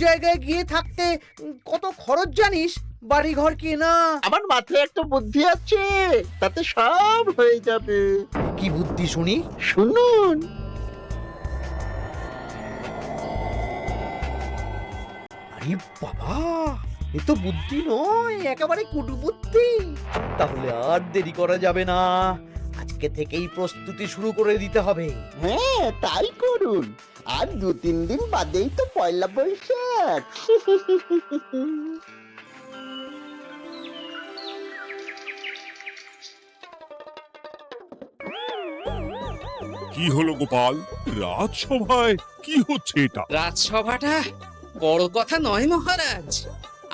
জায়গায় গিয়ে থাকতে কত খরচ জানিস? বাড়ি ঘর কেনা। আমার মাথায় একটা বুদ্ধি আছে, তাতে সব হয়ে যাবে। কি বুদ্ধি শুনি? শুনুন। আরে বাবা, এ তো বুদ্ধি নয়, একেবারে কুটবুদ্ধি। তাহলে আর দেরি করা যাবে না, আজকে থেকেই প্রস্তুতি শুরু করে দিতে হবে। হ্যাঁ, তাই করুন। আর 2-3 দিন বাদেই তো পয়লা বৈশাখ। কি হলো গোপাল, রাজসভায় কি হচ্ছে এটা? রাজসভাটা বড় কথা নয় মহারাজ,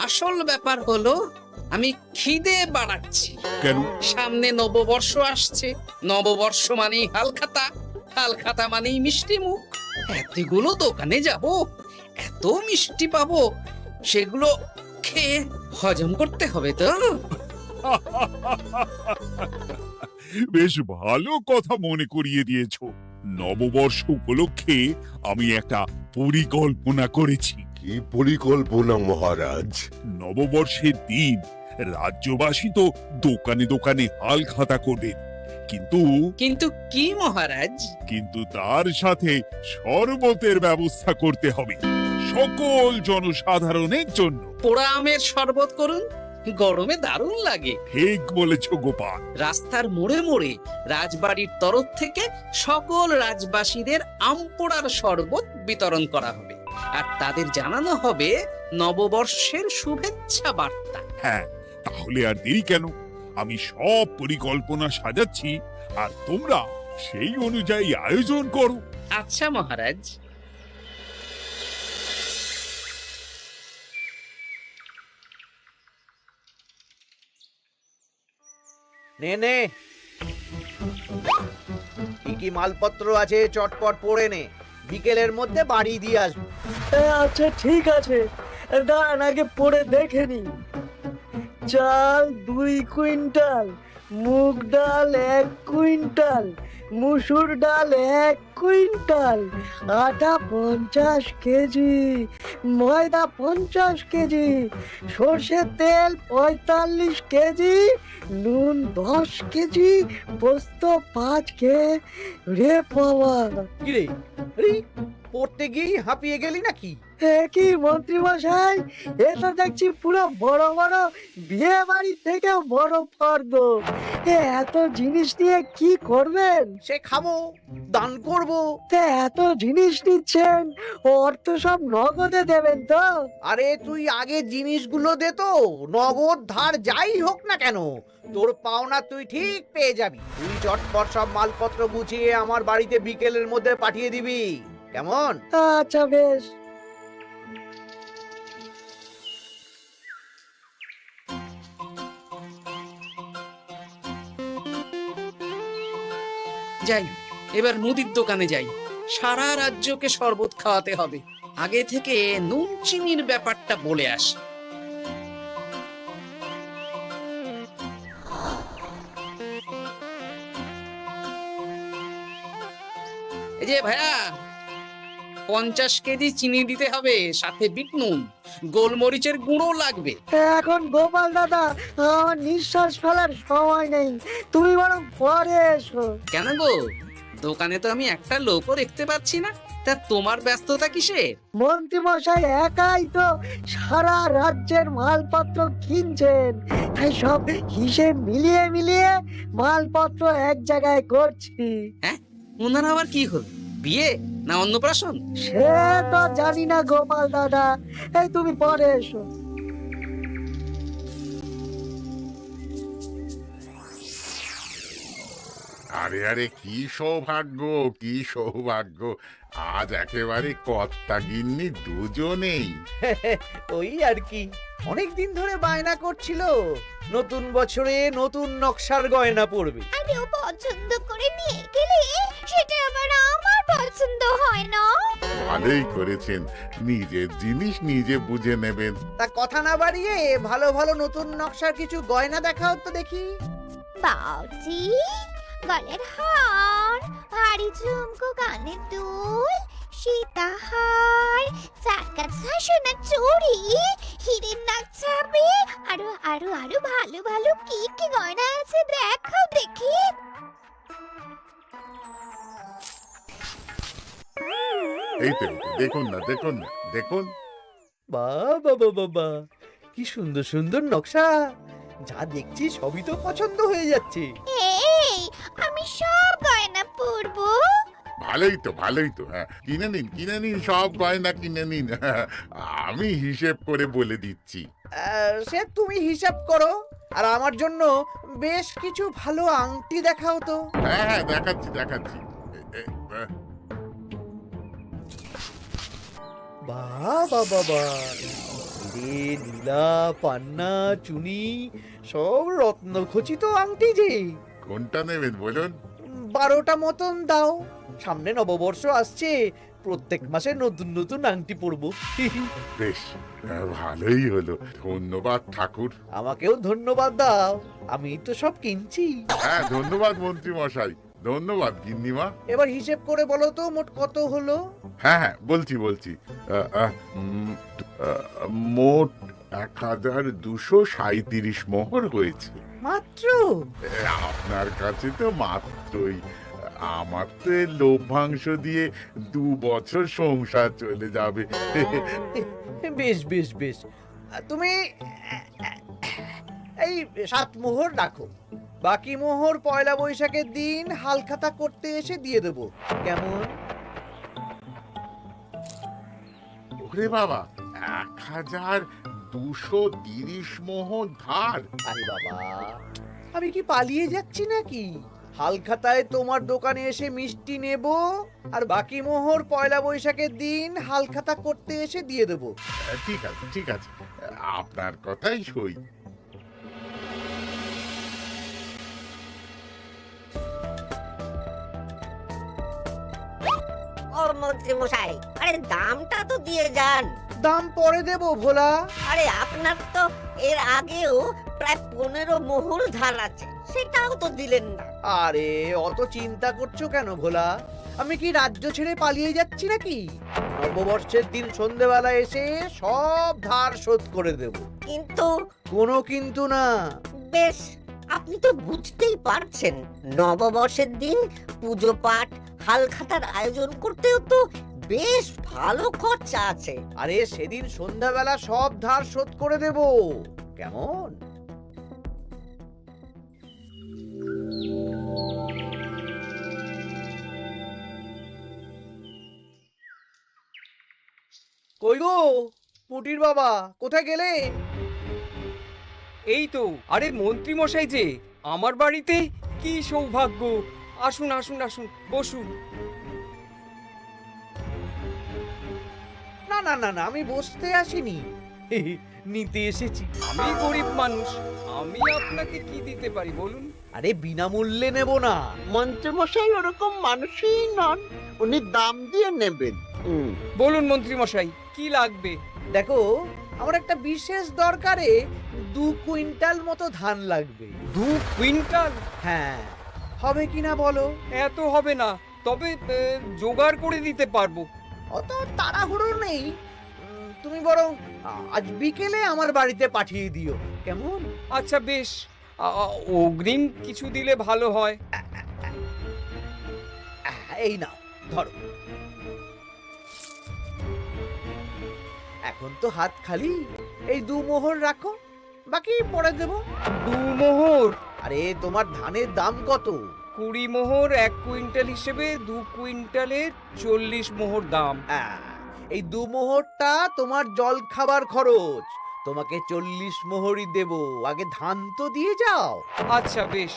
আসল ব্যাপার হলো আমি খিদে বাড়াচ্ছি। কেন? সামনে নববর্ষ আসছে, নববর্ষ মানেই হালখাতা, হালখাতা মানেই মিষ্টি মুখ। এতগুলো দোকানে যাব, এত মিষ্টি পাবো, সেগুলো খেয়ে হজম করতে হবে তো। বেশ ভালো কথা মনে করিয়ে দিয়েছো। নববর্ষ উপলক্ষে আমি একটা পরিকল্পনা করেছি। কি পরিকল্পনা মহারাজ? নববর্ষের দিন রাজ্যবাসী তো দোকানে দোকানে হাল খাতা করবে, কিন্তু কিন্তু কি মহারাজ? কিন্তু তার সাথে শরবতের ব্যবস্থা করতে হবে সকল জনসাধারণের জন্য। পোড়া আমের শরবত করুন, গরমে দারুণ লাগে। ঠিক বলেছ গোপাল। রাস্তার মোড়ে মোড়ে রাজবাড়ির তরফ থেকে সকল রাজবাসীদের আম পোড়ার শরবত বিতরণ করা হবে, আর তাদের জানানো হবে নববর্ষের শুভেচ্ছা বার্তা। হ্যাঁ, তাহলে আর দেরি কেন? আমি সব পরিকল্পনা সাজাচ্ছি, আর তোমরা সেই অনুযায়ী আয়োজন করো। আচ্ছা মহারাজ। নে নে, কি কি মালপত্র আছে চটপট পড়ে নে, বিকেলের মধ্যে বাড়ি দিয়ে আসবো। আচ্ছা ঠিক আছে, দাঁড়ান আগে পড়ে দেখে নি। চাল 2 কুইন্টাল, মুগ ডাল 1 কুইন্টাল, মুসুর ডাল 1 কুইন্টাল, আটা 50 কেজি, ময়দা 50 কেজি, সর্ষের তেল 45 কেজি, নুন 10 কেজি, পোস্ত 5 রে বাবা। কিরে, আরে পড়তে গিয়ে হাঁপিয়ে গেলি নাকি? কি মন্ত্রী মশাই, এটা দেখছি পুরো বড় বড় বিয়ে বাড়ি থেকে বড় ফর্দ। এত জিনিস নিয়ে কি করবেন? সে খাবো, দান করব। এত জিনিস নিচ্ছেন, অর্থ সব নগদে দেবেন তো? আরে তুই আগে জিনিসগুলো দে তো, নগদ ধার যাই হোক না কেন, তোর পাওনা তুই ঠিক পেয়ে যাবি। তুই চটপট সব মালপত্র গুছিয়ে আমার বাড়িতে বিকেলের মধ্যে পাঠিয়ে দিবি, কেমন? আচ্ছা বেশ। যাই, এবার মুদির দোকানে যাই, সারা রাজ্যকে শরবত খাওয়াতে হবে। আগে থেকে নুন চিনির ব্যাপারটা বলে আসি। এই যে ভাইয়া, 50 কেজি চিনি দিতে হবে, সাথে বিট নুন, গোলমরিচের গুঁড়ো লাগবে। এখন গোপাল দাদা, আমার নিঃশ্বাস ফেলার সময় নেই, তুমি বরং পরে এসো। কেন গো, দোকানে তো আমি একটা লোকও দেখতে পাচ্ছি না, তা তোমার ব্যস্ততা কিসে? মন্ত্রী মশাই একাই তো সারা রাজ্যের মালপত্র কিনছেন, তাই সব হিসেব মিলিয়ে মিলিয়ে মালপত্র এক জায়গায় করছি। হ্যাঁ, ওনার আবার কি হল, বিয়ে না অন্নপ্রাশন? সে তো জানি না গোপাল দাদা, এই তুমি পরে এসো। আরে আরে, কি সৌভাগ্য, কি সৌভাগ্য! আজ একেবারে কর্তা গিন্নি দুজনেই। ওই আর কি, অনেকদিন ধরে বায়না করছিল নতুন বছরে নতুন নকশার গয়না পরবে। আরে ও পছন্দ করে নিয়ে গেলে সেটা আবার আমার পছন্দ হয় না। ভালোই করেছেন, নিজের জিনিস নিজে বুঝে নেবেন। তা কথা না বাড়িয়ে ভালো ভালো নতুন নকশার কিছু গয়না দেখাও তো দেখি। বাউজি, গলার হার, ভারী ঝুমকো, কানের দুল, সীতাহার, চাকাছা সোনা চুড়ি, হিরের নাকছাবি, আরো আরো আরো ভালো ভালো কি কি গয়না আছে দেখাও দেখি। এই তো দেখুন না, দেখুন না, দেখুন। বাবা বাবা, কি সুন্দর সুন্দর নকশা! যা দেখছি সবই তো পছন্দ হয়ে যাচ্ছে। এই আমি সব গয়না পরবো। ভালোই তো, ভালোই তো। হ্যাঁ, কিনে নিন, সব গয়না কিনে নিন। আমি হিসেব করে বলে দিচ্ছি। সে তুমি হিসাব করো, আর আমার জন্য বেশ কিছু ভালো আংটি দেখাও তো। হ্যাঁ হ্যাঁ, দেখাচ্ছি। বাবা বাবা, রে নীলা, পান্না, চুনি, সব রত্নখচিত আংটি যে। কোনটা নেবেন বলুন? 12টা মতন দাও। সামনে নববর্ষ আসছে, প্রত্যেক মাসে নতুন নতুন আংটি পরবো। বেশ, ভালোই হলো। ধন্যবাদ ঠাকুর। আমাকেও ধন্যবাদ দাও, আমি তো সব কিনছি। হ্যাঁ, ধন্যবাদ মন্ত্রী মশাই, ধন্যবাদ গিন্নিমা। এবার হিসেব করে বলো তো মোট কত হলো। হ্যাঁ, বলছি। মোট 1237 মোহর হয়েছে। মাত্র? আপনার কাছে তো মাত্রই। আমার তো এই লভ্যাংশ দিয়ে 2 বছর সংসার চলে যাবে। বেশ বেশ বেশ, তুমি এই 7 মোহর রাখো, বাকি মোহর পয়লা বৈশাখের দিন হালখাতা করতে এসে দিয়ে দেবো, কেমন? ওরে বাবা, 1230 মোহর ধার। আরে বাবা, আমি কি পালিয়ে যাচ্ছি নাকি? হালখাতায় তোমার দোকানে এসে মিষ্টি নেব, আর বাকি মোহর পয়লা বৈশাখের দিন হালখাতা করতে এসে দিয়ে দেবো। ঠিক আছে, আপনার কথাই সই। ও মন্ত্রী মশাই, আরে দামটা তো দিয়ে যান। দাম পরে দেবো ভোলা। আরে আপনার তো এর আগেও প্রায় 15 মোহর ধার আছে, সেটাও তো দিলেন না। আরে অত চিন্তা করছো কেন ভোলা? আমি কি রাজ্য ছেড়ে পালিয়ে যাচ্ছি নাকি? নববর্ষের দিন সন্ধেবেলা এসে সব ধার শোধ করে দেব। কিন্তু কোনো কিন্তু না। বেশ, আপনি তো বুঝতেই পারছেন, নববর্ষের দিন পুজো পাঠ হালখাতার আয়োজন করতেও তো বেশ ভালো খরচা আছে। আরে সেদিন সন্ধ্যাবেলা সব ধার শোধ করে দেব, কেমন? কই গো পুটির বাবা, কোথায় গেলে? এই তো। আরে মন্ত্রী মশাই যে আমার বাড়িতে, কি সৌভাগ্য! আসুন আসুন আসুন, বসুন। না না না না, আমি বসতে আসিনি, নিতে এসেছি। আমি গরিব মানুষ, আমি আপনাকে কি দিতে পারি বলুন? আরে বিনামূল্যে নেব না। মন্ত্রীমশাই ওরকম মানুষই নন, উনি দাম দিয়ে নেবেন। বলুন মন্ত্রী মশাই, কি লাগবে? দেখো, আমার একটা বিশেষ দরকারে 2 কুইন্টাল মতো ধান লাগবে। 2 কুইন্টাল? হ্যাঁ, হবে কিনা বলো? এত হবে না, তবে জোগাড় করে দিতে পারবো। অত তাড়াহুড়ো নেই, তুমি বরং আজ বিকেলে আমার বাড়িতে পাঠিয়ে দিও, কেমন? আচ্ছা বেশ, অগ্রিম কিছু দিলে ভালো হয়। এই নাও, ধরো। এখন তো হাত খালি, এই 2 মোহর রাখো, বাকি পরে দেব। 2 মোহর? আরে তোমার ধানের দাম কত? 20 মোহর 1 কুইন্টাল হিসেবে 2 কুইন্টালের 40 মোহর দাম। এই 2 মোহরটা তোমার জল খাবার খরচ, তোমাকে 40 মোহরই দেব। আগে ধান তো দিয়ে যাও। আচ্ছা বেশ।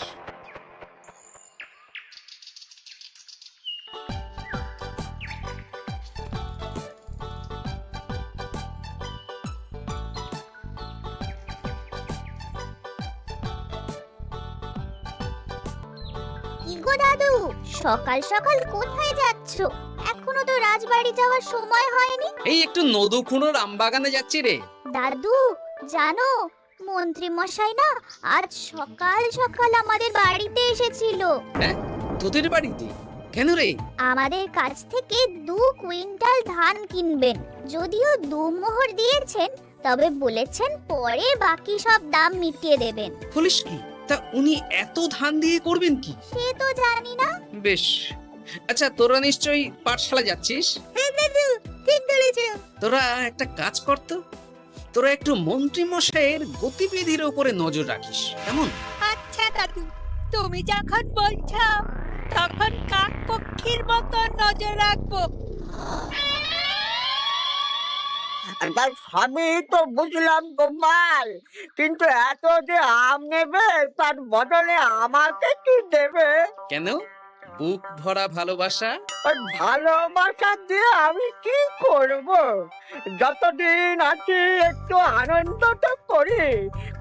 কি গো দাদু, সকাল সকাল কোথায় যাচ্ছ? এখনো তো রাজবাড়ি যাওয়ার সময় হয়নি। এই একটু নদুখুনোর আমবাগানে যাচ্ছি রে। দাদু জানো, মন্ত্রী মশাই না আজ সকাল সকাল আমাদের বাড়িতে এসেছিল। হ্যাঁ, তোদের বাড়িতে? কেন রে? আমাদের কাছ থেকে 2 কুইন্টাল ধান কিনবেন। যদিও 2 মোহর দিয়েছেন, তবে বলেছেন পরে বাকি সব দাম মিটিয়ে দেবেন। বলিস কি? তা উনি এত ধান দিয়ে করবেন কি? সে তো জানি না। বেশ, আচ্ছা তোরা নিশ্চয়ই পাঠশালা যাচ্ছিস? হ্যাঁ দাদু, ঠিক ধরেছো। তোরা একটা কাজ করতো, তোরা একটু মন্ত্রী মশাইয়ের গতিবিধির উপরে নজর রাখিস, কেমন? আচ্ছা দাদু, তুমি যখন বলছো তখন কাক পক্ষীর মতো নজর রাখবো। তার সবই তো বুঝলাম গোপাল, কিন্তু এত যে আম নেবে তার বদলে আমাকে কি দেবে? কেন? বুক ভরা ভালোবাসা। ওই ভালোবাসা দিয়ে আমি কি করব? যতদিন আছি একটু আনন্দ তো করি,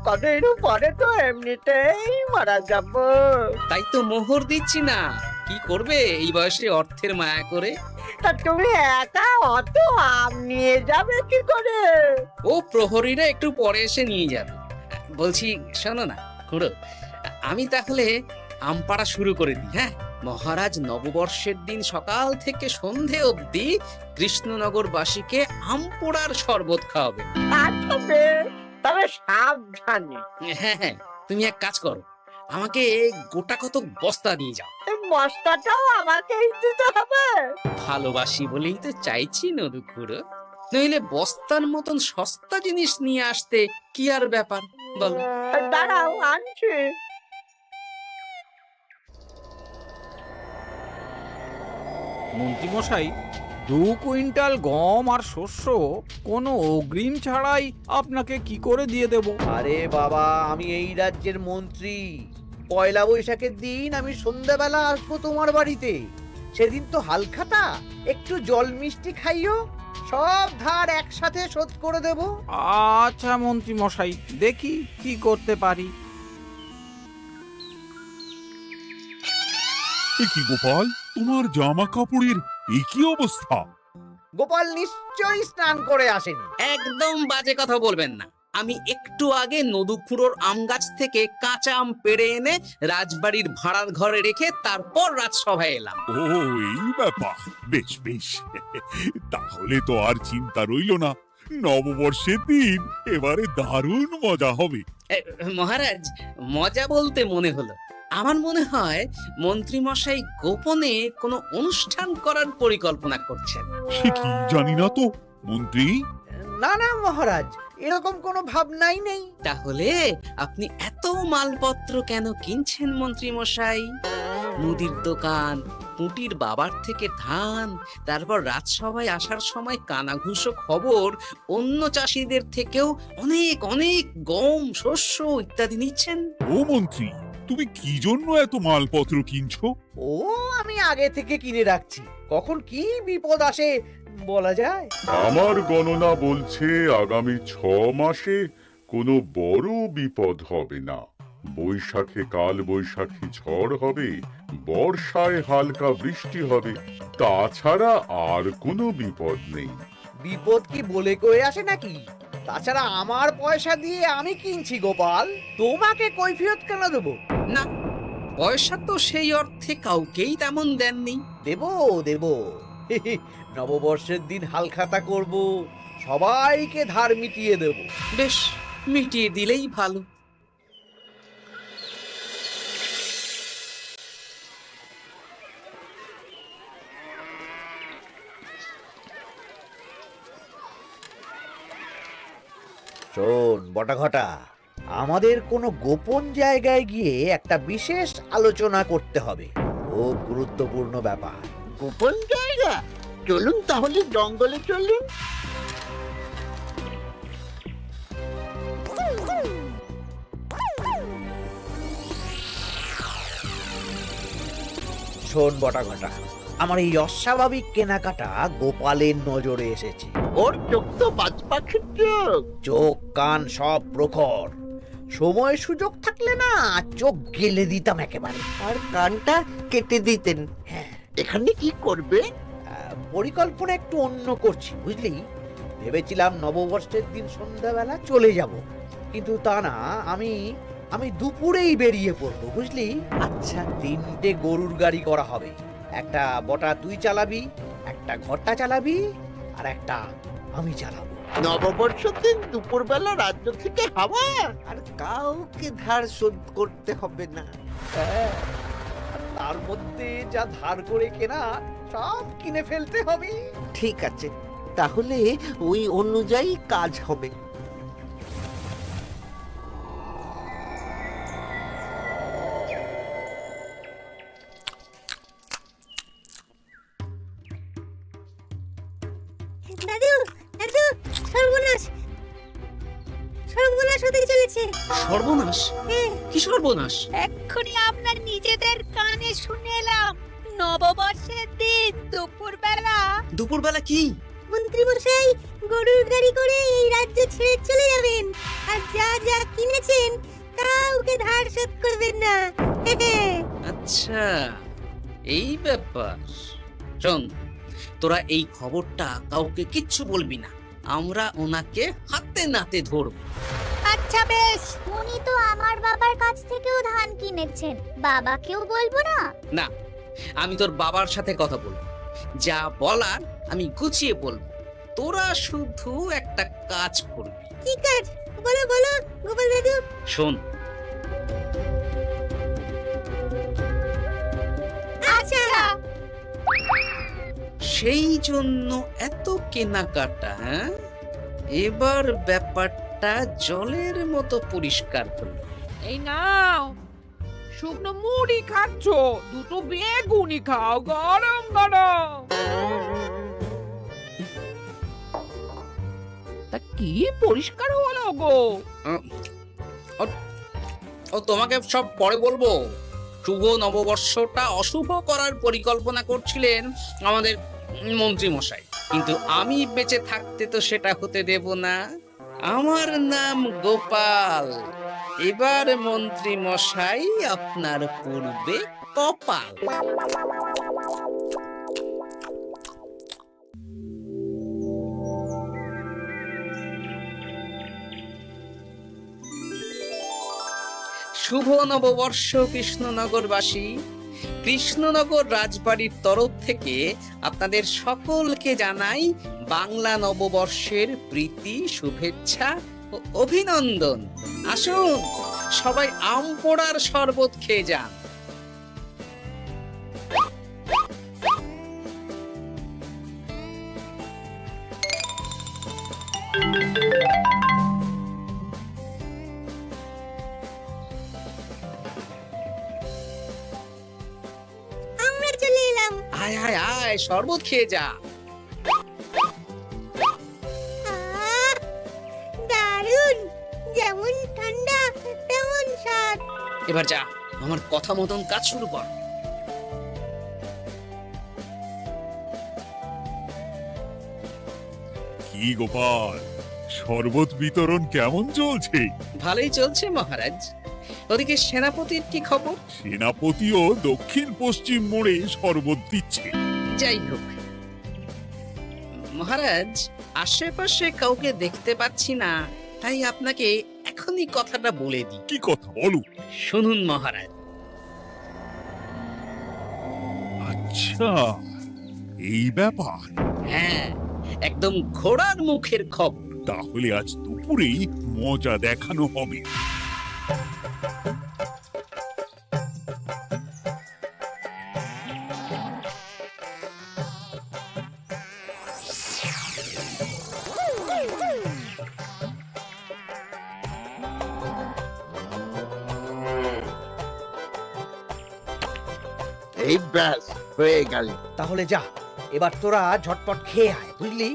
কদিন পরে তো এমনিতেই মারা যাব। তাই তো মোহর দিচ্ছি না। কি করবে এই বয়সে অর্থের মায়া করে? তা তুমি একা অত আম নিয়ে যাবে কি করে? ও প্রহরীরা একটু পরে এসে নিয়ে যাবে। বলছি শোনো না খুড়ো, আমি তাহলে আম পাড়া শুরু করে দিই। হ্যাঁ, মহারাজ নববর্ষের দিন সকাল থেকে সন্ধে অবধি কৃষ্ণনগরবাসীকে আম পোড়ার শরবত খাওয়াবেন। আচ্ছা বেশ, তবে সাবধানে। হ্যাঁ হ্যাঁ, তুমি এক কাজ করো, আমাকে গোটা কত বস্তা দিয়ে যাও। এই বস্তাটাও আমাকেই দিতে হবে? ভালোবাসি বলেই তো চাইছি নদু খুড়ো, নইলে বস্তার মতন সস্তা জিনিস নিয়ে আসতে কি আর ব্যাপার বলো? দাঁড়াও, আনছি। মন্ত্রীমশাই, 2 কুইন্টাল গম আর শস্য কোনো অগ্রিম ছাড়াই আপনাকে কি করে দিয়ে দেব? আরে বাবা, আমি এই রাজ্যের মন্ত্রী। পয়লা বৈশাখের দিন আমি সন্ধ্যাবেলা আসবো তোমার বাড়িতে। সেদিন তো হালখাতা, একটু জল মিষ্টি খাইও, সব ধার একসাথে শোধ করে দেব। আচ্ছা মন্ত্রীমশাই, দেখি কি করতে পারি। এ কি গোপাল, তোমার জামা কাপড়ের এই কি অবস্থা? গোপাল নিশ্চয়ই স্নান করে আসেনি। একদম বাজে কথা বলবেন না। আমি একটু আগে নদুখুড়োর আম গাছ থেকে কাঁচা আম পেড়ে এনে রাজবাড়ির ভাড়ার ঘরে রেখে তারপর রাজসভায় এলাম। ও এই ব্যাপার, বেশ বেশ। তাহলে তো আর চিন্তা রইল না, নববর্ষের দিন এবারে দারুণ মজা হবে। এ, মহারাজ, মজা বলতে মনে হলো, আমার মনে হয় মন্ত্রী মশাই গোপনে কোনো অনুষ্ঠান করার পরিকল্পনা করছেন। সে কি জানি না তো মন্ত্রী। না না মহারাজ, এরকম কোনো ভাবনাই নেই। তাহলে আপনি এত মালপত্র কেন কিনছেন মন্ত্রী মশাই? মুদির দোকান, পুঁটির বাবার থেকে ধান, তারপর রাজসভায় আসার সময় কানাঘুষো খবর অন্য চাষিদের থেকেও অনেক অনেক গম, শস্য ইত্যাদি নিচ্ছেন। ও মন্ত্রী, তুমি কি জন্য এত মালপত্র কিনছো? ও আমি আগে থেকে কিনে রাখছি, কখন কি বিপদ আসে বলা যায়। আমার গণনা বলছে আগামী 6 মাসে কোনো বড় বিপদ হবে না। বৈশাখে কাল বৈশাখী ঝড় হবে, বর্ষায় হালকা বৃষ্টি হবে, তাছাড়া আর কোনো বিপদ নেই। বিপদ কি বলে কয়ে আসে নাকি? তাছাড়া আমার পয়সা দিয়ে আমি কিনছি গোপাল, তোমাকে কৈফিয়ত কেন দেবো? না, পয়সা তো সেই অর্থে কাউকেই তেমন দেননি। দেবো দেবো। নববর্ষের দিন হালখাতা করব, সবাইকে ধার মিটিয়ে দেব। বেশ, মিটিয়ে দিলেই ভালো। শোন বটাঘটা, আমাদের কোনো গোপন জায়গায় গিয়ে একটা বিশেষ আলোচনা করতে হবে, খুব গুরুত্বপূর্ণ ব্যাপার। গোপন জায়গা? চলুন তাহলে জঙ্গলে চলুন। শোন বটাঘটা, আমার এই অস্বাভাবিক কেনাকাটা গোপালের নজরে এসেছে। ওর চোখ তো বাজ পাখির চোখ। চোখ কান সব প্রখর, সময় সুযোগ থাকলে না চোখ গেলে দিতাম একেবারে। আর কানটা কেটে দিতেন। হ্যাঁ, এখানে কি করবে? পরিকল্পনা একটু অন্য করছি বুঝলি। ভেবেছিলাম নববর্ষের দিন সন্ধ্যাবেলা চলে যাব, কিন্তু তা না, আমি দুপুরেই বেরিয়ে পড়বো বুঝলি। আচ্ছা, 3টে গরুর গাড়ি করা হবে, একটা বটা তুই চালাবি, একটা ঘরটা চালাবি, আর একটা আমি চালাবো। নববর্ষের দিন দুপুরবেলা রাজ্য থেকে হাওয়া। আর কাউকে ধার শোধ করতে হবে না। হ্যাঁ, আর তার মধ্যে যা ধার করে কেনা সব কিনে ফেলতে হবে। ঠিক আছে, তাহলে ওই অনুযায়ী কাজ হবে। দাদু দাদু, সর্বনাশ সর্বনাশ হতে চলেছে। সর্বনাশ? কি সর্বনাশ? এক্ষুনি আপনার নিজেদের কানে শুনে এলাম, নববর্ষের দিন দুপুরবেলা দুপুরবেলা কি? মন্ত্রী মশাই গরুর গাড়ি করে এই রাজ্য ছেড়ে চলে যাবেন, আর যা যা কিনেছেন কাউকে ধার শোধ করবেন না। আচ্ছা, এই ব্যাপার। শোন, তোরা এই খবরটা কাউকে কিচ্ছু বলবি না। আমরা ওনাকে হাতে নাতে ধরব। আচ্ছা বেশ। উনি তো আমার বাবার কাছ থেকেও ধান কিনেছেন, বাবাকেও বলবো না? না, আমি তোর বাবার সাথে কথা বলবো, যা বলার আমি গুছিয়ে বলবো। তোরা শুধু একটা কাজ করবি। কি কাজ? বলো বলো গোপাল দাদু। শোন, আচ্ছা। সেই জন্য এত কেনাকাটা, হ্যাঁ? এবার ব্যাপারটা জলের মতো পরিষ্কার হলো। এই নাও, শুকনো মুড়ি খাচ্ছ, দুটো বেগুনি খাও গরম গরম। তা কি পরিষ্কার হলো গো? ও তোমাকে সব পরে বলবো। শুভ নববর্ষটা অশুভ করার পরিকল্পনা করছিলেন আমাদের মন্ত্রী মশাই, কিন্তু আমি বেঁচে থাকতে তো সেটা হতে দেব না। আমার নাম গোপাল। এবার মন্ত্রী মশাই আপনার পূর্বে কপাল। শুভ নববর্ষ কৃষ্ণনগরবাসী। কৃষ্ণনগর রাজবাড়ির তরফ থেকে আপনাদের সকলকে জানাই বাংলা নববর্ষের প্রীতি, শুভেচ্ছা ও অভিনন্দন। আসুন, সবাই আম পোড়ার শরবত খেয়ে যান। আমরা চলে এলাম। আয় আয় আয়, শরবত খেয়ে যা। আহ, দারুণ, যেমন ঠান্ডা তেমন স্বাদ। এবার যা, আমার কথা মতন কাজ শুরু কর। কি গোপাল, শরবত বিতরণ কেমন চলছে? ভালোই চলছে মহারাজ। ওদিকে সেনাপতির কি খবর? সেনাপতিও দক্ষিণ পশ্চিম মোড়ে শরবত দিচ্ছে। যাই হোক মহারাজ, আশেপাশে কাউকে দেখতে পাচ্ছি না, তাই আপনাকে এখনই কথাটা বলে দিই। কি কথা বলো? শুনুন মহারাজ। আচ্ছা, এই ব্যাপার। হ্যাঁ, একদম ঘোড়ার মুখের খবর। তাহলে আজ দুপুরেই মজা দেখানো হবে। এই ব্যাস হয়ে গেল। তাহলে যা, এবার তোরা ঝটপট খেয়ে আয়, বুঝলি?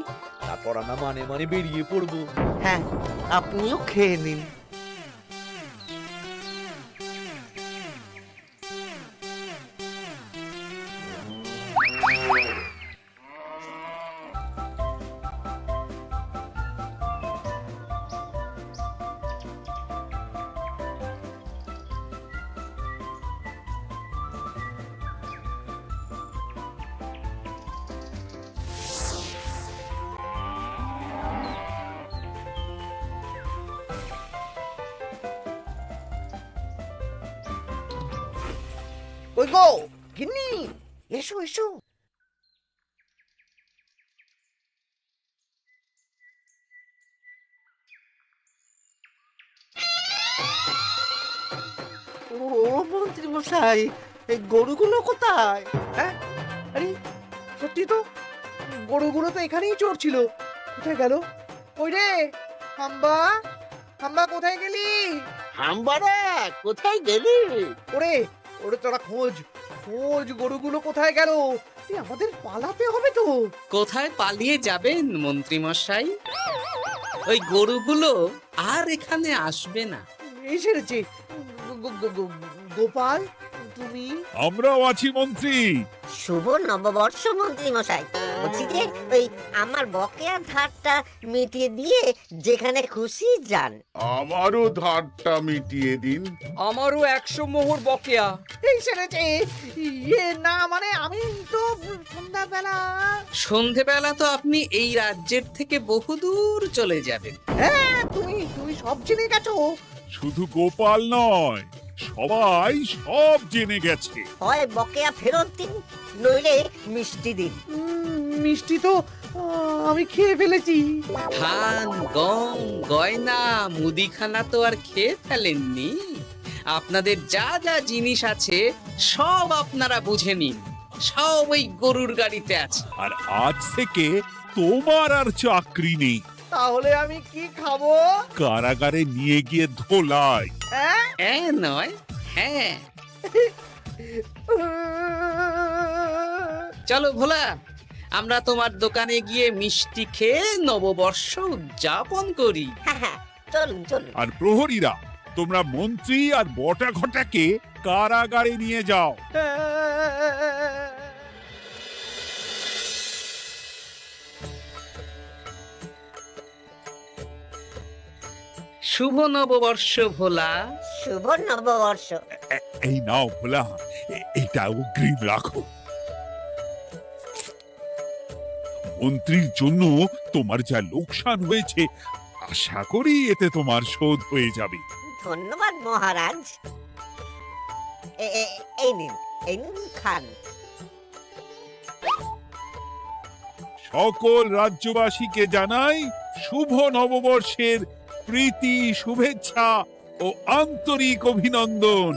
তারপর আমরা মানে মানে বেরিয়ে পড়বো। হ্যাঁ, আপনিও খেয়ে নিন। কই গো গিন্নি, এসো এসো। ও মন্ত্রী মশাই, এই গরুগুলো কোথায়? হ্যাঁ, আরে সত্যি তো, গরুগুলো তো এখানেই চড়ছিল। কোথায় গেল? ওই রে হাম্বা, হাম্বা কোথায় গেলি? হাম্বারা কোথায় গেলি? ওরে ওরে তোরা খোঁজ খোঁজ, গরুগুলো কোথায় গেল? আমাদের পালাতে হবে তো। কোথায় পালিয়ে যাবেন মন্ত্রী মশাই? ওই গরুগুলো আর এখানে আসবে না। এই সেরেছে। গোপাল, তুমি? আমরাও আছি মন্ত্রী। শুভ নববর্ষ মন্ত্রী মশাই। বলছি যে ওই আমার বকেয়া ধারটা মিটিয়ে দিয়ে যেখানে খুশি যান। আমারও ধারটা মিটিয়ে দিন। আমারও 100 মোহর বকেয়া। এই সেরেছে। ইয়ে না মানে আমি তো সন্ধ্যাবেলা। সন্ধেবেলা তো আপনি এই রাজ্যের থেকে বহুদূর চলে যাবেন। হ্যাঁ, তুমি সব জেনে গেছো। শুধু গোপাল নয়, সবাই সব জেনে গেছে। হয় বকেয়া ফেরত দিন, নইলে মিষ্টি দিন। মিষ্টি তো আমি খেয়ে ফেলেছি। ধান, গম, গয়না, মুদিখানা তো আর খেয়ে ফেলেননি। আপনাদের যা যা জিনিস আছে সব আপনারা বুঝে নিন। সব ওই গরুর গাড়িতে আছে। আর আজ থেকে তোমার আর চাকরি নেই। তাহলে আমি কি খাবো? কারাগারে নিয়ে গিয়ে ধোলাই। হ্যাঁ নয়, হ্যাঁ। চলো ভোলা, আমরা তোমার দোকানে গিয়ে মিষ্টি খেয়ে নববর্ষ উদযাপন করি। হ্যাঁ, চলুন চলুন। আর প্রহরীরা, তোমরা মন্ত্রী আর বটা ঘটাকে কারাগারে নিয়ে যাও। শুভ নববর্ষ ভোলা। শুভ নববর্ষ। এই নাও ভোলা, এটা অগ্রিম রাখো। মন্ত্রীর জন্য তোমার যা লোকসান হয়েছে, আশা করি এতে তোমার শোধ হয়ে যাবে। ধন্যবাদ মহারাজ। এই নিন, এই নিন খান। সকল রাজ্যবাসীকে জানাই শুভ নববর্ষের প্রীতি, শুভেচ্ছা ও আন্তরিক অভিনন্দন।